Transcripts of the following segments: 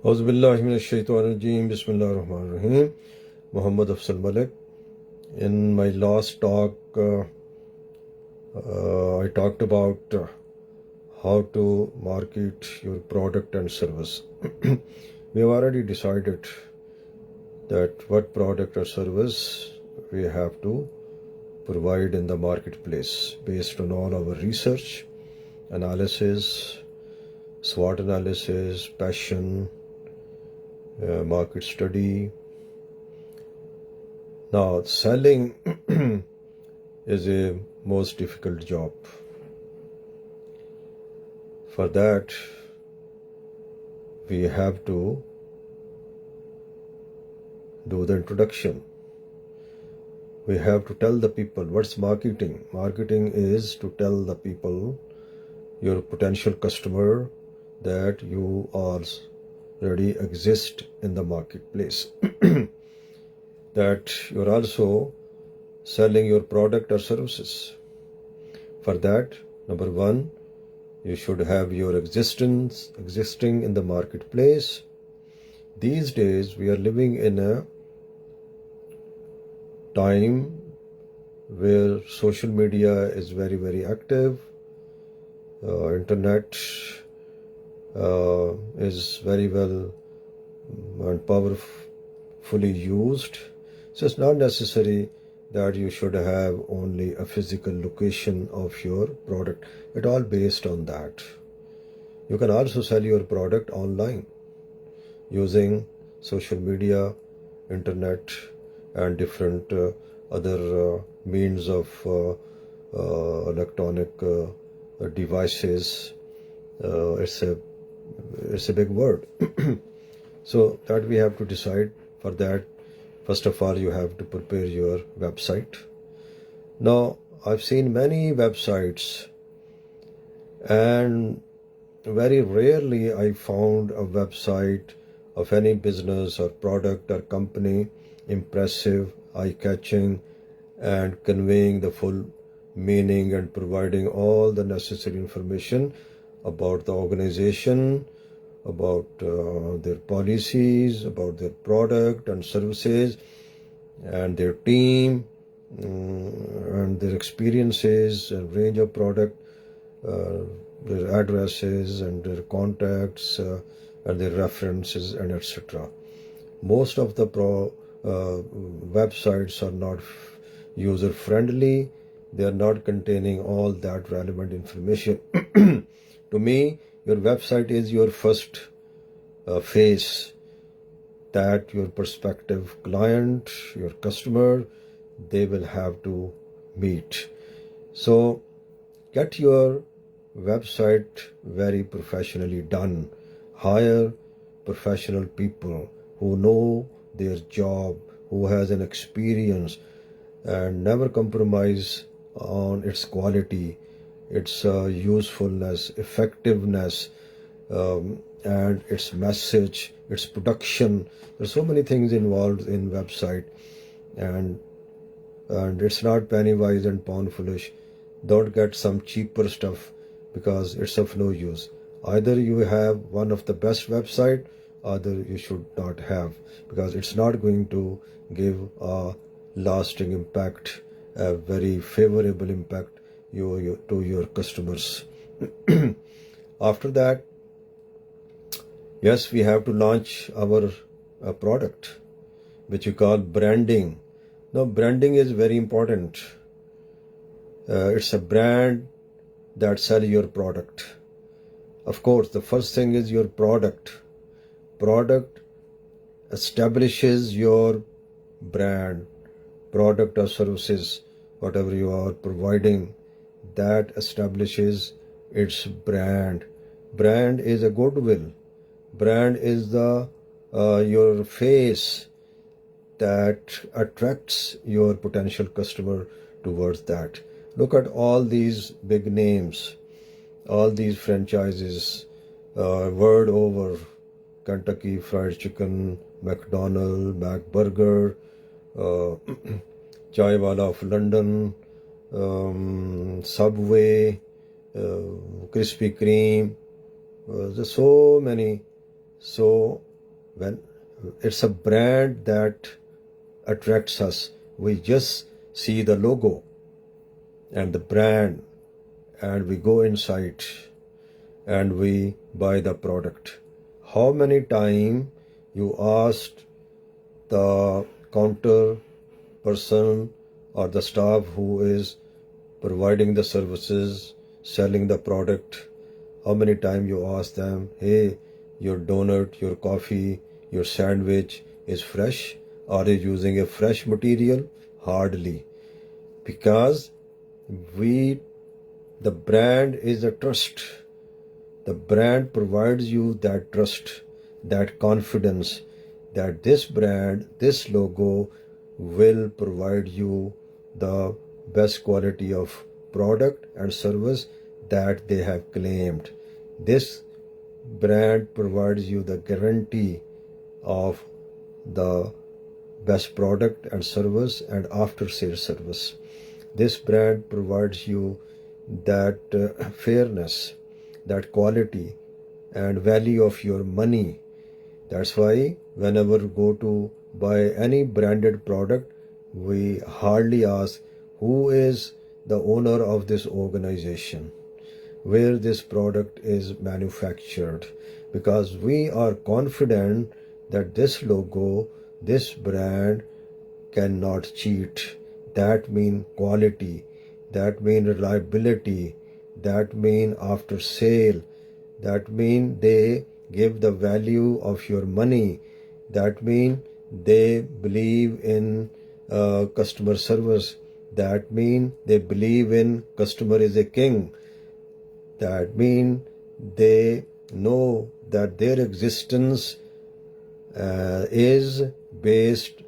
Auzubillahi minash-shaytanir-rajeem. Bismillahir-rahmanir-rahim. Muhammad Afzal Malik. In my last talk, I talked about how to market your product and service. We have already decided that what product or service we have to provide in the marketplace based on all our research, analysis, SWOT analysis, passion, market study. Now, selling is a most difficult job. For that, we have to do the introduction. We have to tell the people what's marketing. Marketing is to tell the people, your potential customer, that you already exist in the marketplace. That you're also selling your product or services. For that, number one, you should have your existing in the marketplace. These days, we are living in a time where social media is very, very active. Internet is very well and powerfully used. So it's not necessary that you should have only a physical location of your product. It all based on that. You can also sell your product online using social media, internet, and different other means of electronic devices. It's a big word. So that we have to decide. For that, first of all, you have to prepare your website. Now, I've seen many websites, and very rarely I found a website of any business or product or company impressive, eye-catching, and conveying the full meaning and providing all the necessary information about the organization, about their policies, about their product and services, and their team, and their experiences and range of product, their addresses and their contacts, and their references, and etc. Most of the websites are not user friendly. They are not containing all that relevant information. To me, your website is your first phase that your prospective client, your customer, they will have to meet. So get your website very professionally done. Hire professional people who know their job, who has an experience, and never compromise on its quality, its usefulness, effectiveness, and its message, its production. There's so many things involved in website, and it's not penny wise and pound foolish. Don't get some cheaper stuff because it's of no use. Either you have one of the best website, either you should not have, because it's not going to give a lasting impact, a very favorable impact to your customers. After that, yes, we have to launch our product, which we call branding. Now, branding is very important. It's a brand that sells your product. Of course, the first thing is your product. Product establishes your brand. Product or services, whatever you are providing, that establishes its brand. Brand is a goodwill. Brand is the your face that attracts your potential customer towards that. Look at all these big names, all these franchises, world over: Kentucky Fried Chicken, McDonald's, McBurger, Chaiwala of London, Subway, Krispy Kreme. There's so many. So when it's a brand that attracts us. We just see the logo and the brand and we go inside and we buy the product. How many times you asked the counter person or the staff who is providing the services, selling the product, how many times you ask them, hey, your donut, your coffee, your sandwich is fresh? Are you using a fresh material? Hardly. Because the brand is a trust. The brand provides you that trust, that confidence that this brand, this logo will provide you the best quality of product and service that they have claimed. This brand provides you the guarantee of the best product and service and after sales service. This brand provides you that fairness, that quality and value of your money. That's why whenever we go to buy any branded product, we hardly ask who is the owner of this organization, where this product is manufactured, because we are confident that this logo, this brand cannot cheat. That means quality, that means reliability, that means after sale, that means they give the value of your money, that means they believe in customer service, that means they believe in customer is a king, that means they know that their existence is based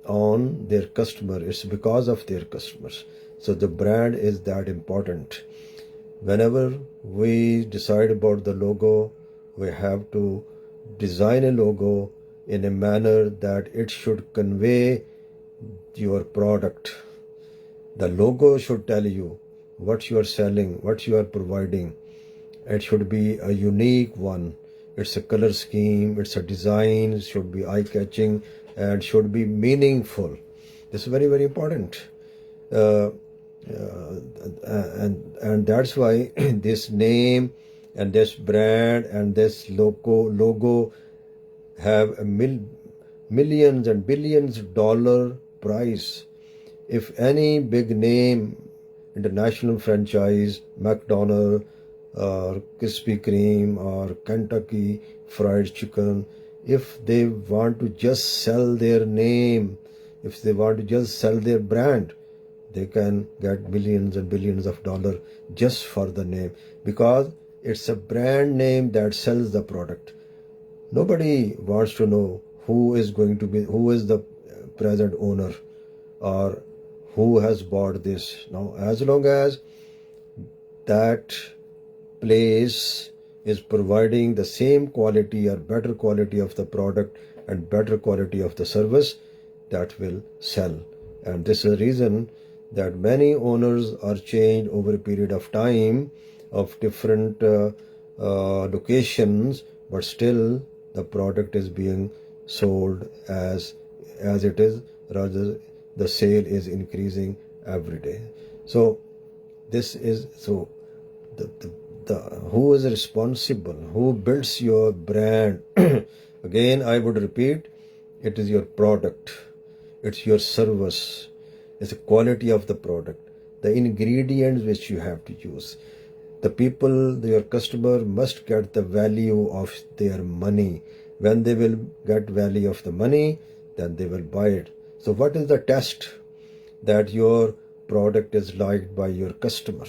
on their customer. It's because of their customers. So the brand is that important. Whenever we decide about the logo, we have to design a logo in a manner that it should convey your product. The logo should tell you what you are selling, what you are providing. It should be a unique one. It's a color scheme, it's a design, it should be eye-catching and should be meaningful. This is very, very important. And that's why this name and this brand and this logo have a millions and billions dollar price. If any big name, international franchise, McDonald's or Krispy Kreme or Kentucky Fried Chicken, if they want to just sell their name, if they want to just sell their brand, they can get millions and billions of dollars just for the name, because it's a brand name that sells the product. Nobody wants to know who is the present owner or who has bought this. Now, as long as that place is providing the same quality or better quality of the product and better quality of the service, that will sell. And this is the reason that many owners are changed over a period of time of different locations, but still the product is being sold as it is, rather the sale is increasing every day. So this is the who is responsible, who builds your brand. Again, I would repeat, it is your product, it's your service, it's the quality of the product, the ingredients which you have to use. The people, your customer must get the value of their money. When they will get value of the money, then they will buy it. So what is the test that your product is liked by your customer?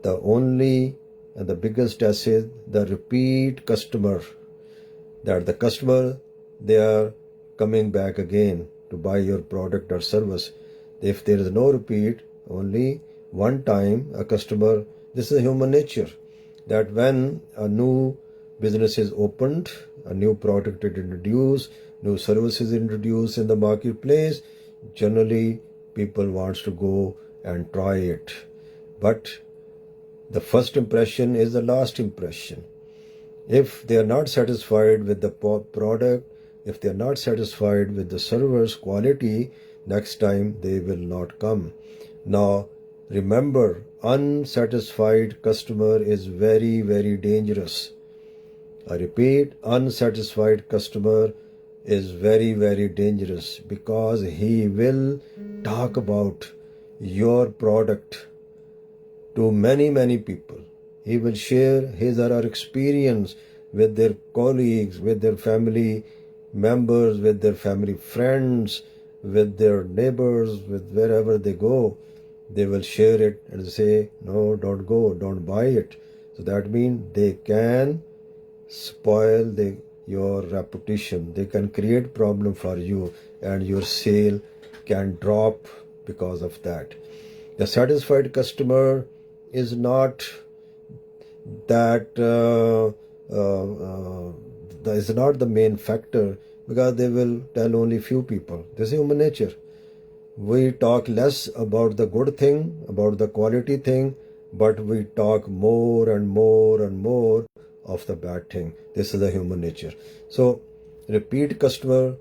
The only and the biggest test is the repeat customer, that the customer, they are coming back again to buy your product or service. If there is no repeat, only one time a customer, this is human nature, that when a new business is opened, a new product is introduced, new services introduced in the marketplace, generally people wants to go and try it. But the first impression is the last impression. If they are not satisfied with the product, if they are not satisfied with the server's quality, next time they will not come. Now, remember, unsatisfied customer is very, very dangerous. I repeat, unsatisfied customer is very, very dangerous because he will talk about your product to many, many people. He will share his or her experience with their colleagues, with their family members, with their family friends, with their neighbors, with wherever they go. They will share it and say, no, don't go, don't buy it. So that means they can spoil your reputation. They can create problem for you and your sale can drop because of that. The satisfied customer is not that is not the main factor because they will tell only few people. This is human nature. We talk less about the good thing, about the quality thing, but we talk more and more and more of the bad thing. This is the human nature. So repeat customer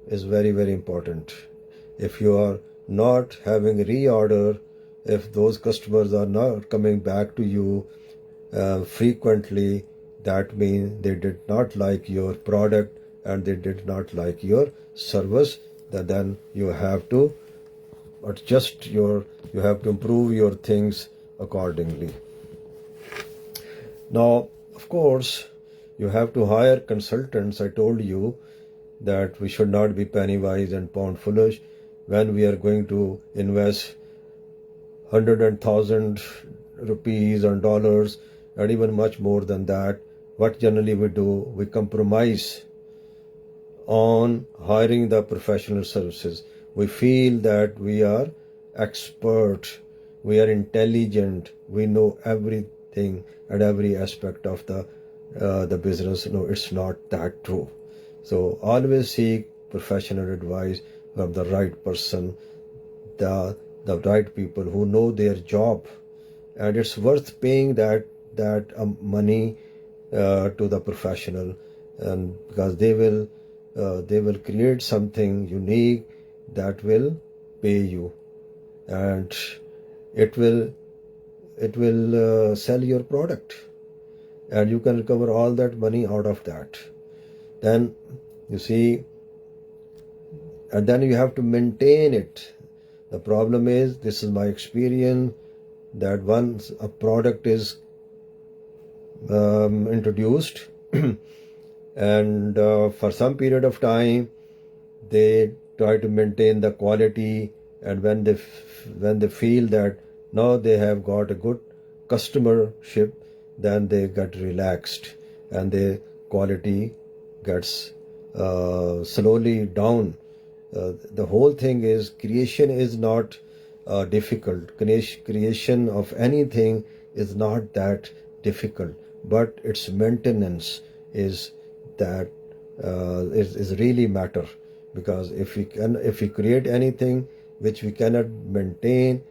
is very, very important. If you are not having reorder, if those customers are not coming back to you frequently, that means they did not like your product and they did not like your service. Then you have to adjust you have to improve your things accordingly. Now, of course, you have to hire consultants. I told you that we should not be penny wise and pound foolish when we are going to invest 100,000 rupees and dollars and even much more than that. What generally we do, we compromise on hiring the professional services. We feel that we are expert, we are intelligent, we know everything and every aspect of the business. No, it's not that true. So always seek professional advice from the right person, the right people who know their job, and it's worth paying that money to the professional, and because they will create something unique that will pay you, and it will sell your product, and you can recover all that money out of that. Then you see, and then you have to maintain it. The problem is, this is my experience, that once a product is introduced and for some period of time they try to maintain the quality, and when they feel that now they have got a good customership, then they get relaxed and the quality gets slowly down. The whole thing is, creation is not difficult. Creation of anything is not that difficult, but its maintenance is that is really matter. Because if we create anything which we cannot maintain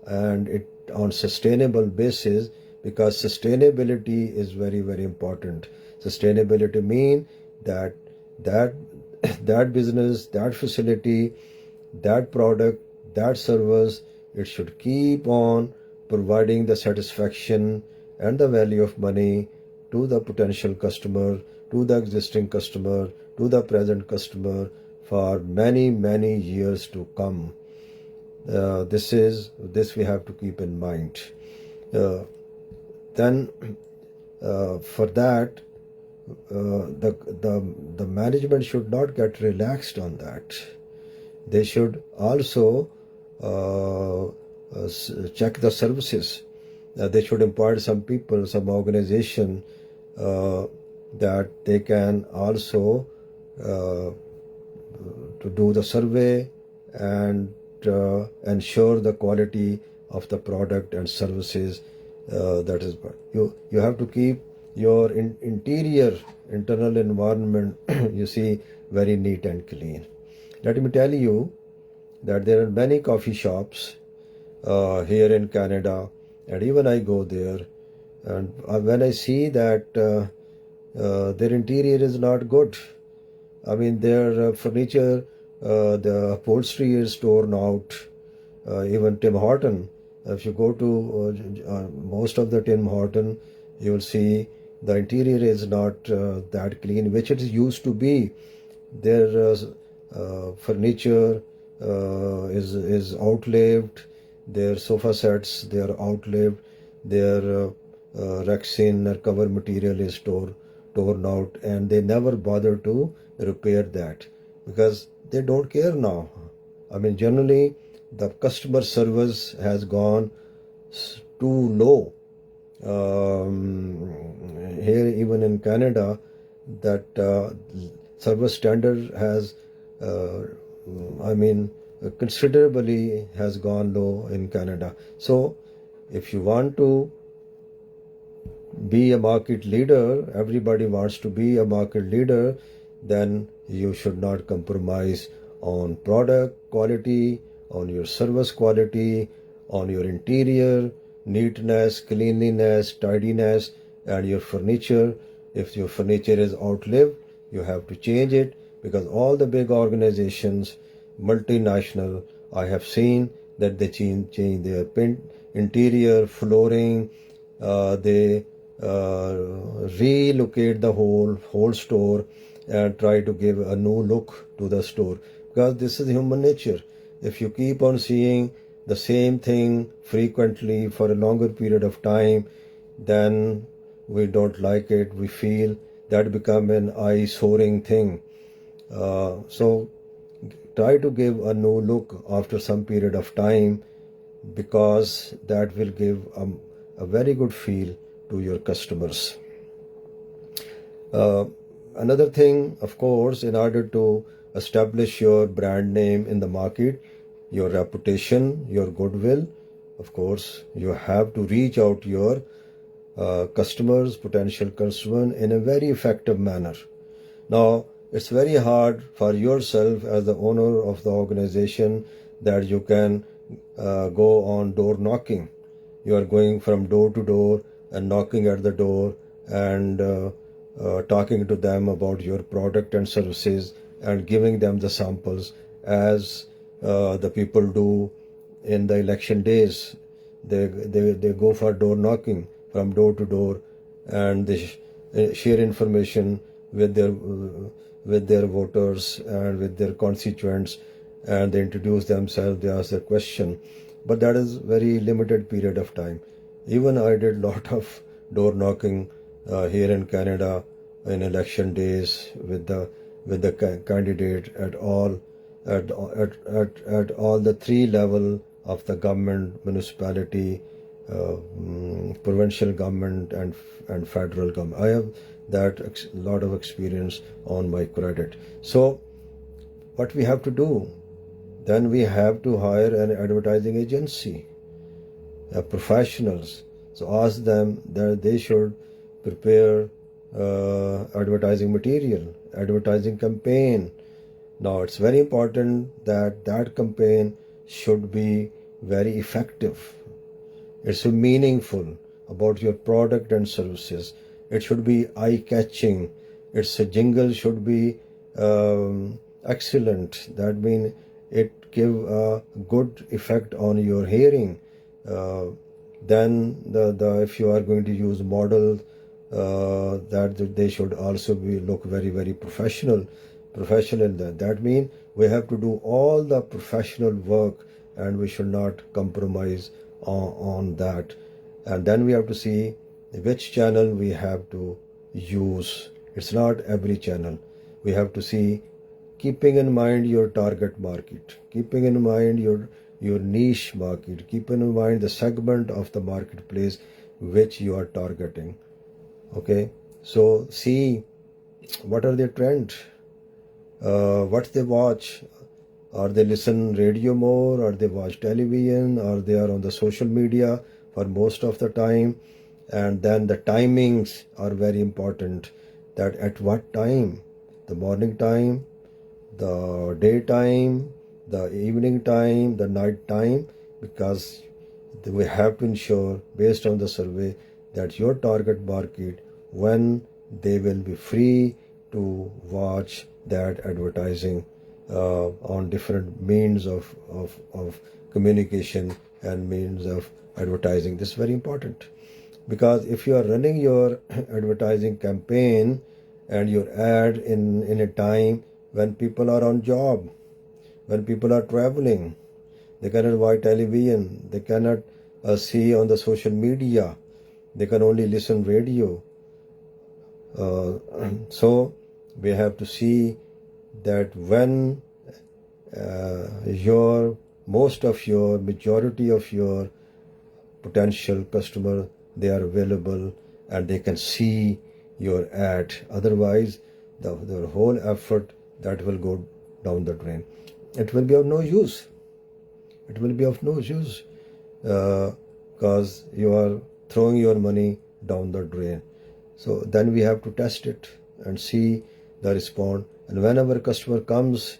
and it on sustainable basis, because sustainability is very, very important. Sustainability mean that that business, that facility, that product, that service, it should keep on providing the satisfaction and the value of money to the potential customer, to the existing customer, to the present customer for many, many years to come. This we have to keep in mind. Then for that, the management should not get relaxed on that. They should also check the services. They should employ some people, some organization that they can also to do the survey and ensure the quality of the product and services. That is, you have to keep your internal environment you see, very neat and clean. Let me tell you that there are many coffee shops here in Canada, and even I go there, and when I see that their interior is not good. I mean, their furniture, the upholstery is torn out. Even Tim Horton, if you go to most of the Tim Horton, you will see the interior is not that clean, which it used to be. Their furniture is outlived. Their sofa sets, they are outlived. Their Rexin or cover material is torn out, and they never bother to repair that because they don't care now. I mean, generally, the customer service has gone too low. Here, even in Canada, that service standard has, I mean, considerably has gone low in Canada. So, if you want to be a market leader, everybody wants to be a market leader, then you should not compromise on product quality, on your service quality, on your interior, neatness, cleanliness, tidiness, and your furniture. If your furniture is outlived, you have to change it because all the big organizations, multinational, I have seen that they change their interior, flooring, they relocate the whole store and try to give a new look to the store because this is human nature. If you keep on seeing the same thing frequently for a longer period of time, then we don't like it. We feel that become an eye-soaring thing. So try to give a new look after some period of time because that will give a very good feel to your customers. Another thing, of course, in order to establish your brand name in the market, your reputation, your goodwill, of course, you have to reach out to your customers, potential customers in a very effective manner. Now, it's very hard for yourself as the owner of the organization that you can go on door knocking. You are going from door to door and knocking at the door and talking to them about your product and services and giving them the samples as the people do in the election days. They go for door knocking from door to door and they share information with their voters and with their constituents, and they introduce themselves, they ask their question. But that is very limited period of time. Even I did lot of door knocking here in Canada in election days with the candidate at all the three level of the government, municipality, provincial government, and federal government. I have that lot of experience on my credit. So what we have to do? Then we have to hire an advertising agency, professionals. So ask them that they should prepare advertising material, advertising campaign. Now it's very important that that campaign should be very effective. It should be meaningful about your product and services. It should be eye-catching. Its jingle should be excellent. That means it give a good effect on your hearing. Then if you are going to use models, that they should also look very, very professional. That means we have to do all the professional work and we should not compromise on that. And then we have to see which channel we have to use. It's not every channel. We have to see, keeping in mind your target market, keeping in mind your niche market, keeping in mind the segment of the marketplace which you are targeting. Okay, so see what are their trends, what they watch. Are they listen radio more, or they watch television, or they are on the social media for most of the time. And then the timings are very important, that at what time, the morning time, the daytime, the evening time, the night time, because we have to ensure based on the survey that your target market, when they will be free to watch that advertising on different means of communication and means of advertising. This is very important, because if you are running your advertising campaign and your ad in a time when people are on job, when people are traveling, they cannot watch television, they cannot see on the social media, they can only listen radio. So we have to see that when majority of your potential customer, they are available and they can see your ad. Otherwise, the whole effort that will go down the drain. It will be of no use. It will be of no use because you are throwing your money down the drain. So then we have to test it and see the response. And whenever a customer comes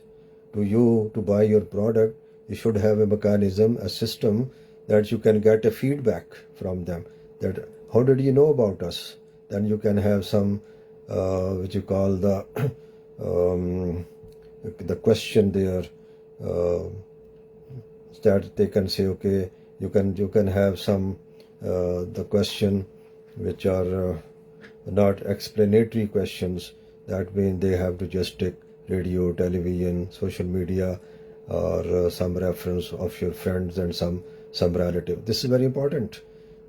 to you to buy your product, you should have a mechanism, a system that you can get a feedback from them. That how did you know about us? Then you can have some which you call the question there. That they can say, okay, you can have some the question which are not explanatory questions. That means they have to just take radio, television, social media, or some reference of your friends and some relative. This is very important,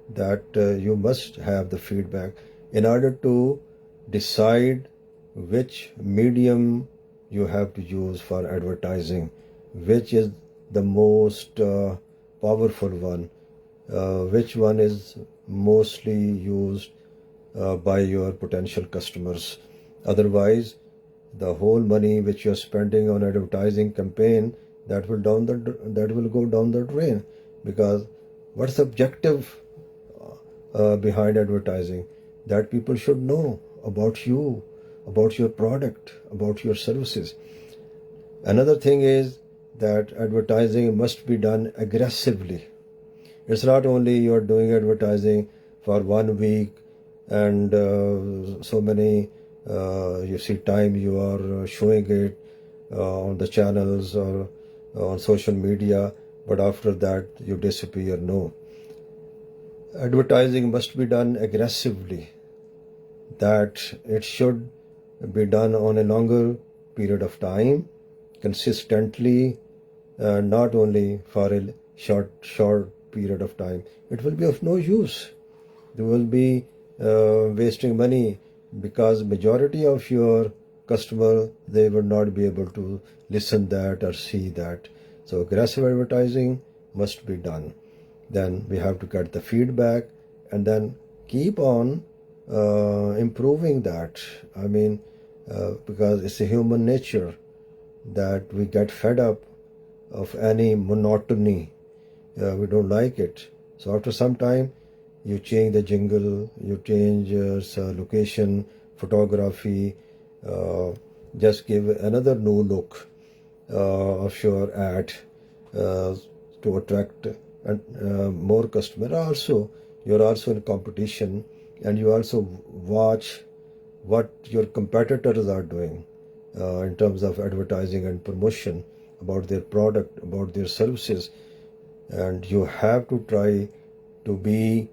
that you must have the feedback in order to decide which medium you have to use for advertising, which is the most powerful one, which one is mostly used by your potential customers. Otherwise, the whole money which you are spending on advertising campaign, that will go down the drain. Because what's the objective behind advertising? That people should know about you, about your product, about your services. Another thing is that advertising must be done aggressively. It's not only you're doing advertising for 1 week and so many you see time you are showing it on the channels or on social media, but after that you disappear. No. Advertising must be done aggressively, that it should be done on a longer period of time, consistently, not only for a short period of time. It will be of no use. You will be wasting money, because majority of your customer, they will not be able to listen that or see that. So aggressive advertising must be done. Then we have to get the feedback and then keep on improving that. I mean, because it's a human nature that we get fed up of any monotony. We don't like it. So after some time, you change the jingle, you change location, photography, just give another new look of your ad to attract more customer. Also, you're also in competition, and you also watch what your competitors are doing in terms of advertising and promotion about their product, about their services, and you have to try to be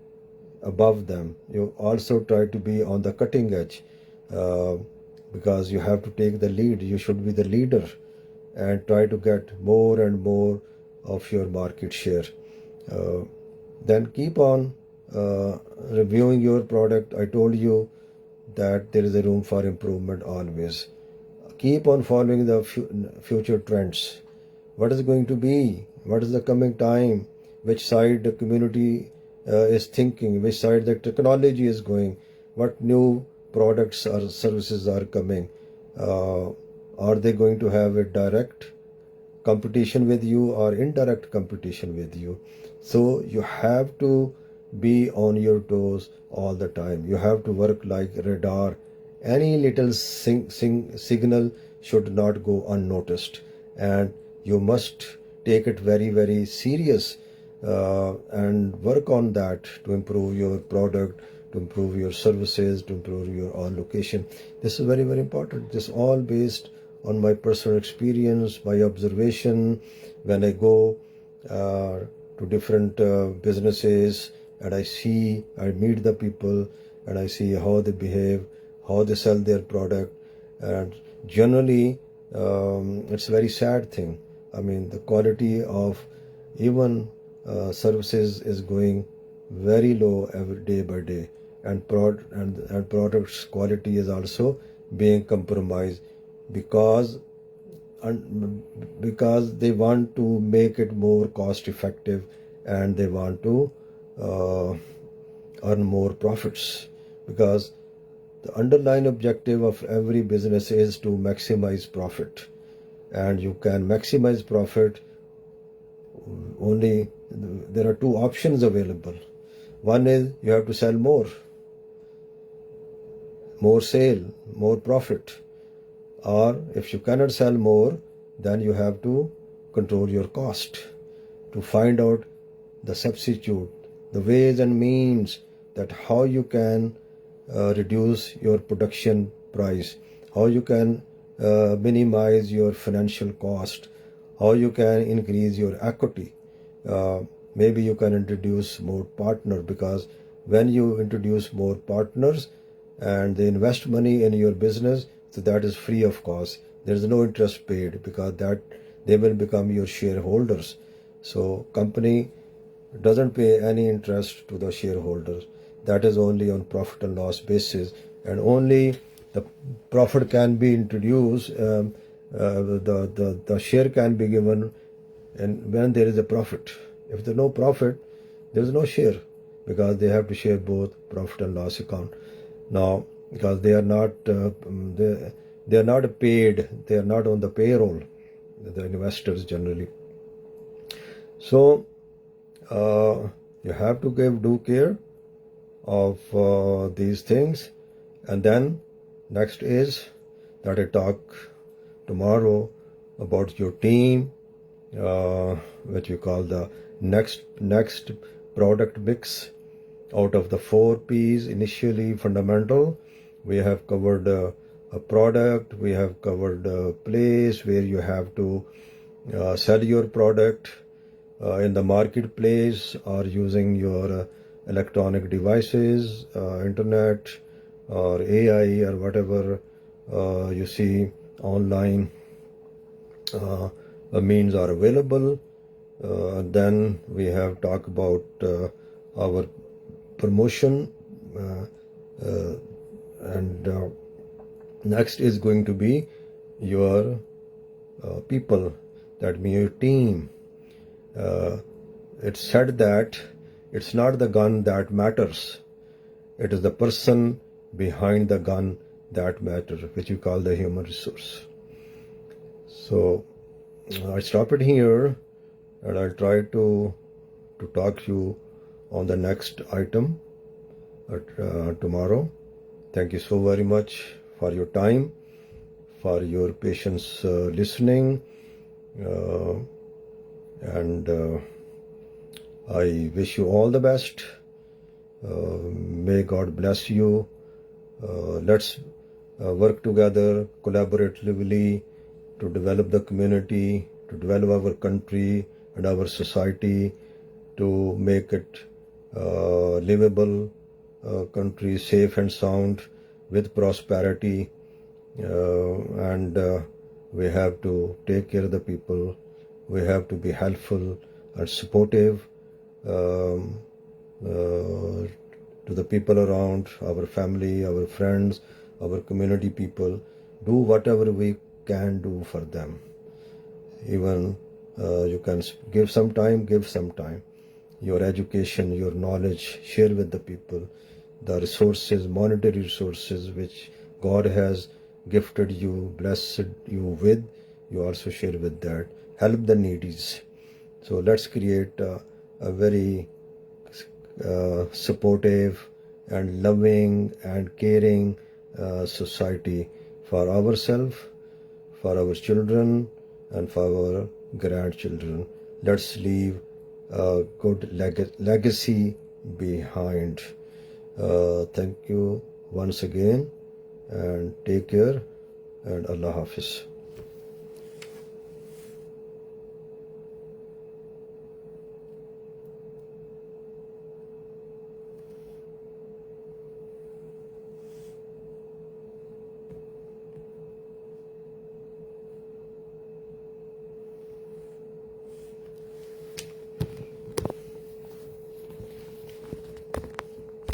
above them. You also try to be on the cutting edge because you have to take the lead. You should be the leader and try to get more and more of your market share. Then keep on reviewing your product. I told you that there is a room for improvement always. Keep on following the future trends. What is going to be? What is the coming time? Which side the community is thinking? Which side the technology is going? What new products or services are coming? Are they going to have a direct competition with you or indirect competition with you? So you have to be on your toes all the time. You have to work like radar. Any little signal should not go unnoticed, and you must take it very, very serious and work on that to improve your product, to improve your services, to improve your all location. This is very, very important. This is all based on my personal experience, my observation when I go to different businesses, and I meet the people, and I see how they behave, how they sell their product, and generally it's a very sad thing. I mean, the quality of even services is going very low every day by day, and products quality is also being compromised because because they want to make it more cost effective, and they want to uh, earn more profits, because the underlying objective of every business is to maximize profit, and you can maximize profit only. There are two options available. One is you have to sell more sale, more profit. Or if you cannot sell more, then you have to control your cost to find out the substitute, the ways and means that how you can reduce your production price, how you can minimize your financial cost, how you can increase your equity. Maybe you can introduce more partners, because when you introduce more partners and they invest money in your business, so that is free of cost. There is no interest paid, because that they will become your shareholders. So company doesn't pay any interest to the shareholders. That is only on profit and loss basis, and only the profit can be introduced. The share can be given, and when there is a profit. If there is no profit, there is no share, because they have to share both profit and loss account. Now, because they are not paid, they are not on the payroll, the investors generally. So you have to give due care of these things. And then next is that I talk tomorrow about your team, which we call the next product mix. Out of the 4 P's, initially fundamental, we have covered a product, we have covered a place where you have to sell your product in the marketplace, or using your electronic devices, internet or AI or whatever you see online means are available. Then we have talked about our promotion, and next is going to be your people, that means your team. It's said that it's not the gun that matters, it is the person behind the gun that matters, which you call the human resource. So I stop it here, and I'll try to talk to you on the next item tomorrow. Thank you so very much for your time, for your patience listening, and I wish you all the best. May God bless you. Let's work together collaboratively to develop the community, to develop our country and our society, to make it livable country, safe and sound, with prosperity. And we have to take care of the people. We have to be helpful and supportive to the people around, our family, our friends, our community people. Do whatever we can do for them. Even you can give some time. Your education, your knowledge, share with the people. The resources, monetary resources which God has gifted you, blessed you with, you also share with that. Help the needies. So let's create a very supportive and loving and caring society for ourselves, for our children, and for our grandchildren. Let's leave a good legacy behind. Thank you once again and take care and Allah Hafiz.